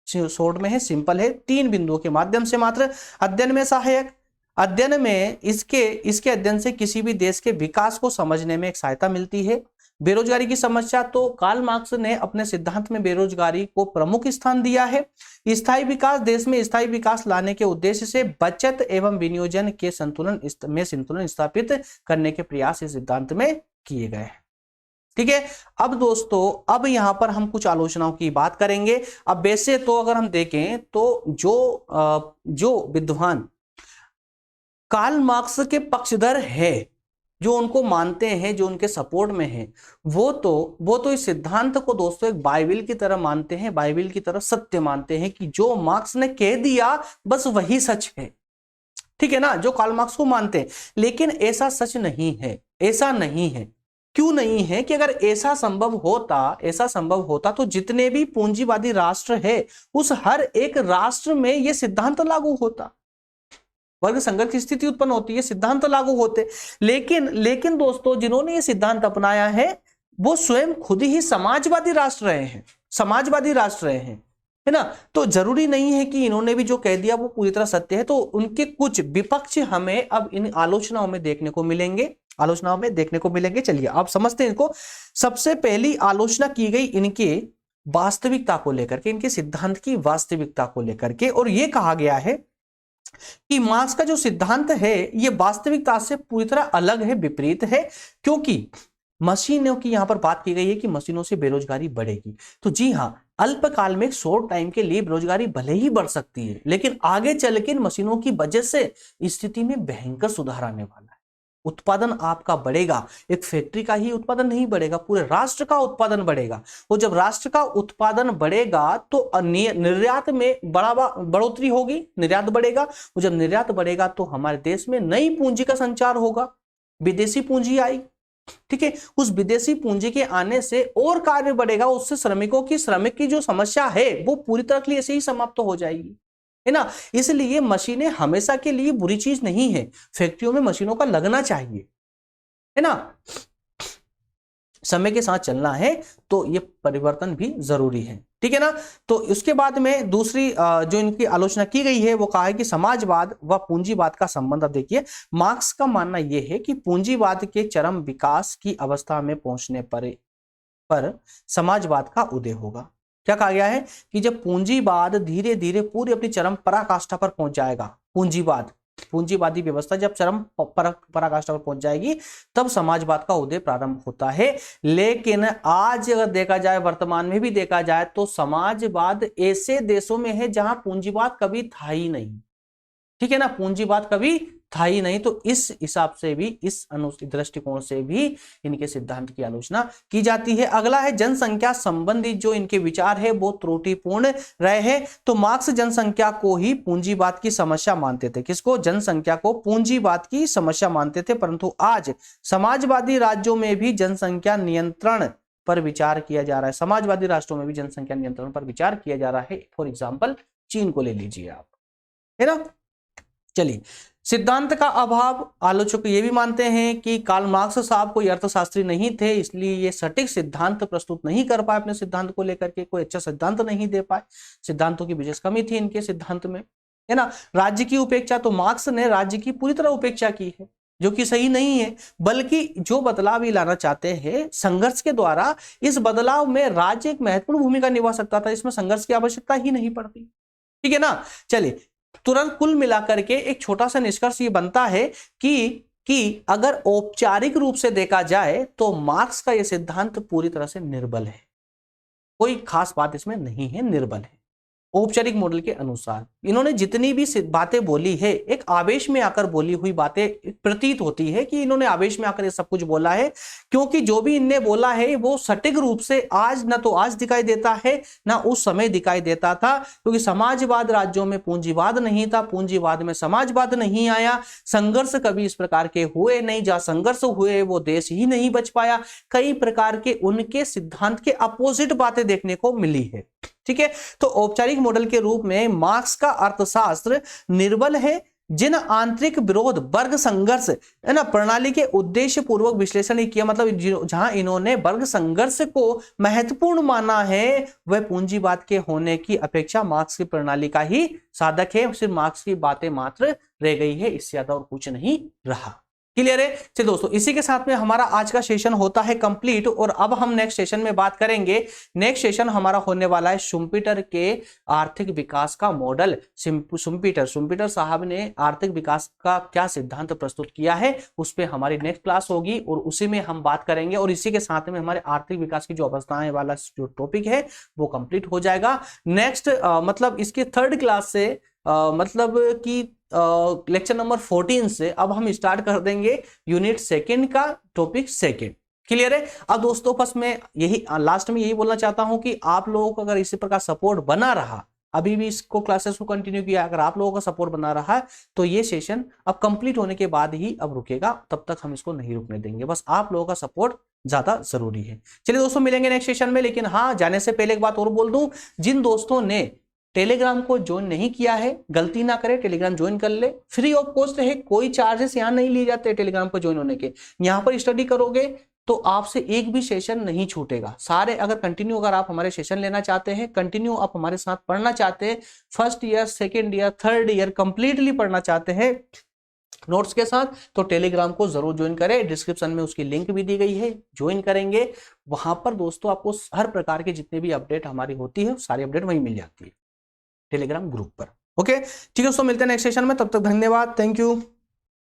A: शॉर्ट में है, सिंपल है, 3 बिंदुओं के माध्यम से मात्र। अध्ययन में सहायक, अध्ययन में इसके अध्ययन से किसी भी देश के विकास को समझने में एक सहायता मिलती है। बेरोजगारी की समस्या, तो कार्ल मार्क्स ने अपने सिद्धांत में बेरोजगारी को प्रमुख स्थान दिया है। स्थायी विकास, देश में स्थायी विकास लाने के उद्देश्य से बचत एवं विनियोजन के संतुलन स्थापित करने के प्रयास इस सिद्धांत में किए गए हैं। ठीक है, अब दोस्तों अब यहां पर हम कुछ आलोचनाओं की बात करेंगे। अब वैसे तो अगर हम देखें तो जो विद्वान कार्ल मार्क्स के पक्षधर है, जो उनको मानते हैं, जो उनके सपोर्ट में है, वो तो इस सिद्धांत को दोस्तों एक बाइबल की तरह मानते हैं, बाइबल की तरह सत्य मानते हैं कि जो मार्क्स ने कह दिया बस वही सच है। ठीक है ना, जो कार्ल मार्क्स को मानते हैं। लेकिन ऐसा सच नहीं है, ऐसा नहीं है। क्यों नहीं है? कि अगर ऐसा संभव होता तो जितने भी पूंजीवादी राष्ट्र है उस हर एक राष्ट्र में यह सिद्धांत लागू होता, वर्ग संघर्ष की स्थिति उत्पन्न होती है, सिद्धांत लागू होते। लेकिन दोस्तों जिन्होंने ये सिद्धांत अपनाया है वो स्वयं खुद ही समाजवादी राष्ट्र रहे हैं, है ना। तो जरूरी नहीं है कि इन्होंने भी जो कह दिया वो पूरी तरह सत्य है। तो उनके कुछ विपक्ष हमें अब इन आलोचनाओं में देखने को मिलेंगे। चलिए आप समझते हैं इनको। सबसे पहली आलोचना की गई इनके वास्तविकता को लेकर के, इनके सिद्धांत की वास्तविकता को लेकर के, और यह कहा गया है कि मार्क्स का जो सिद्धांत है ये वास्तविकता से पूरी तरह अलग है, विपरीत है। क्योंकि मशीनों की यहां पर बात की गई है कि मशीनों से बेरोजगारी बढ़ेगी। तो जी हां, अल्पकाल में शॉर्ट टाइम के लिए बेरोजगारी भले ही बढ़ सकती है, लेकिन आगे चल के मशीनों की वजह से स्थिति में भयंकर सुधार आने वाला है। उत्पादन आपका बढ़ेगा, एक फैक्ट्री का ही उत्पादन नहीं बढ़ेगा, पूरे राष्ट्र का उत्पादन बढ़ेगा। और जब राष्ट्र का उत्पादन बढ़ेगा तो निर्यात में बढ़ोतरी होगी, निर्यात बढ़ेगा। और जब निर्यात बढ़ेगा तो हमारे देश में नई पूंजी का संचार होगा, विदेशी पूंजी आई। ठीक है, उस विदेशी पूंजी के आने से और कार्य बढ़ेगा, उससे श्रमिक की जो समस्या है वो पूरी तरह के लिए ऐसे ही समाप्त हो जाएगी, है ना। इसलिए मशीनें हमेशा के लिए बुरी चीज नहीं है, फैक्ट्रियों में मशीनों का लगना चाहिए, है ना। समय के साथ चलना है तो ये परिवर्तन भी जरूरी है, ठीक है ना। तो उसके बाद में दूसरी जो इनकी आलोचना की गई है वो कहा है कि समाजवाद व पूंजीवाद का संबंध। अब देखिए, मार्क्स का मानना यह है कि पूंजीवाद के चरम विकास की अवस्था में पहुंचने पर समाजवाद का उदय होगा। क्या कहा गया है कि जब पूंजीवाद धीरे धीरे पूरी अपनी चरम पराकाष्ठा पर पहुंच जाएगा, पूंजीवादी व्यवस्था जब चरम पराकाष्ठा पर पहुंच जाएगी तब समाजवाद का उदय प्रारंभ होता है। लेकिन आज अगर देखा जाए, वर्तमान में भी देखा जाए, तो समाजवाद ऐसे देशों में है जहां पूंजीवाद कभी था ही नहीं, ठीक है ना, पूंजीवाद कभी था ही नहीं। तो इस हिसाब से भी, इस दृष्टिकोण से भी इनके सिद्धांत की आलोचना की जाती है। अगला है जनसंख्या संबंधी जो इनके विचार है वो त्रुटिपूर्ण रहे हैं। तो मार्क्स जनसंख्या को ही पूंजीवाद की समस्या मानते थे। किसको? जनसंख्या को पूंजीवाद की समस्या मानते थे। परंतु आज समाजवादी राज्यों में भी जनसंख्या नियंत्रण पर विचार किया जा रहा है, समाजवादी राष्ट्रों में भी जनसंख्या नियंत्रण पर विचार किया जा रहा है। फॉर एग्जाम्पल चीन को ले लीजिए आप, है ना। चलिए, सिद्धांत का अभाव, आलोचक ये भी मानते हैं कि कार्ल मार्क्स साहब कोई अर्थशास्त्री नहीं थे, इसलिए ये सटीक सिद्धांत प्रस्तुत नहीं कर पाए, अपने सिद्धांत को लेकर के कोई अच्छा सिद्धांत नहीं दे पाए, सिद्धांतों की विशेष कमी थी इनके सिद्धांत में, है ना। राज्य की उपेक्षा, तो मार्क्स ने राज्य की पूरी तरह उपेक्षा की है, जो कि सही नहीं है। बल्कि जो बदलाव ये लाना चाहते हैं संघर्ष के द्वारा, इस बदलाव में राज्य एक महत्वपूर्ण भूमिका निभा सकता था, इसमें संघर्ष की आवश्यकता ही नहीं पड़ती, ठीक है ना। चलिए, तुरंत कुल मिलाकर के एक छोटा सा निष्कर्ष ये बनता है कि अगर औपचारिक रूप से देखा जाए तो मार्क्स का यह सिद्धांत पूरी तरह से निर्बल है, कोई खास बात इसमें नहीं है, निर्बल है। औपचारिक मॉडल के अनुसार इन्होंने जितनी भी बातें बोली है, एक आवेश में आकर बोली हुई बातें प्रतीत होती है कि इन्होंने आवेश में आकर ये सब कुछ बोला है, क्योंकि जो भी इनने बोला है वो सटीक रूप से आज न तो आज दिखाई देता है ना उस समय दिखाई देता था। क्योंकि समाजवाद राज्यों में पूंजीवाद नहीं था, पूंजीवाद में समाजवाद नहीं आया, संघर्ष कभी इस प्रकार के हुए नहीं, जहां संघर्ष हुए वो देश ही नहीं बच पाया। कई प्रकार के उनके सिद्धांत के अपोजिट बातें देखने को मिली है, ठीक है। तो औपचारिक मॉडल के रूप में मार्क्स का अर्थशास्त्र निर्बल है, जिन आंतरिक विरोध, वर्ग संघर्ष है ना, प्रणाली के उद्देश्य पूर्वक विश्लेषण ही किया, मतलब जहां इन्होंने वर्ग संघर्ष को महत्वपूर्ण माना है वह पूंजीवाद के होने की अपेक्षा मार्क्स की प्रणाली का ही साधक है। सिर्फ मार्क्स की बातें मात्र रह गई है, इससे ज्यादा और कुछ नहीं रहा। क्लियर है? चलिए दोस्तों, इसी के साथ में हमारा आज का सेशन होता है कंप्लीट, और अब हम नेक्स्ट सेशन में बात करेंगे। नेक्स्ट सेशन हमारा होने वाला है शुम्पीटर के आर्थिक विकास का मॉडल। शुम्पीटर साहब ने आर्थिक विकास का क्या सिद्धांत प्रस्तुत किया है, उस पर हमारी नेक्स्ट क्लास होगी और उसी में हम बात करेंगे, और इसी के साथ में हमारे आर्थिक विकास की जो अवस्थाएं वाला जो टॉपिक है वो कंप्लीट हो जाएगा। नेक्स्ट मतलब इसके थर्ड क्लास से मतलब कि लेक्चर नंबर 14 से अब हम स्टार्ट कर देंगे यूनिट सेकंड का टॉपिक सेकंड। क्लियर है? अब दोस्तों बस मैं यही लास्ट में यही बोलना चाहता हूं कि आप लोगों को अगर इसी प्रकार सपोर्ट बना रहा, अभी भी इसको क्लासेस को कंटिन्यू किया, अगर आप लोगों का सपोर्ट बना रहा है तो ये सेशन अब कंप्लीट होने के बाद ही अब रुकेगा, तब तक हम इसको नहीं रुकने देंगे। बस आप लोगों का सपोर्ट ज्यादा जरूरी है। चलिए दोस्तों, मिलेंगे नेक्स्ट सेशन में। लेकिन हाँ, जाने से पहले एक बात और बोल दूं, जिन दोस्तों ने टेलीग्राम को ज्वाइन नहीं किया है, गलती ना करे, टेलीग्राम ज्वाइन कर ले। फ्री ऑफ कॉस्ट है, कोई चार्जेस यहां नहीं लिए जाते टेलीग्राम पर ज्वाइन होने के। यहां पर स्टडी करोगे तो आपसे एक भी सेशन नहीं छूटेगा। सारे अगर कंटिन्यू, अगर आप हमारे सेशन लेना चाहते हैं, कंटिन्यू आप हमारे साथ पढ़ना चाहते हैं, first year, second year, third year completely पढ़ना चाहते हैं नोट्स के साथ, तो टेलीग्राम को जरूर ज्वाइन करें। डिस्क्रिप्शन में उसकी लिंक भी दी गई है, ज्वाइन करेंगे। वहां पर दोस्तों आपको हर प्रकार के जितने भी अपडेट हमारी होती है, सारी अपडेट वहीं मिल जाती है टेलीग्राम ग्रुप पर। ओके, ठीक है दोस्तों, मिलते हैं नेक्स्ट सेशन में। तब तक धन्यवाद, थैंक यू।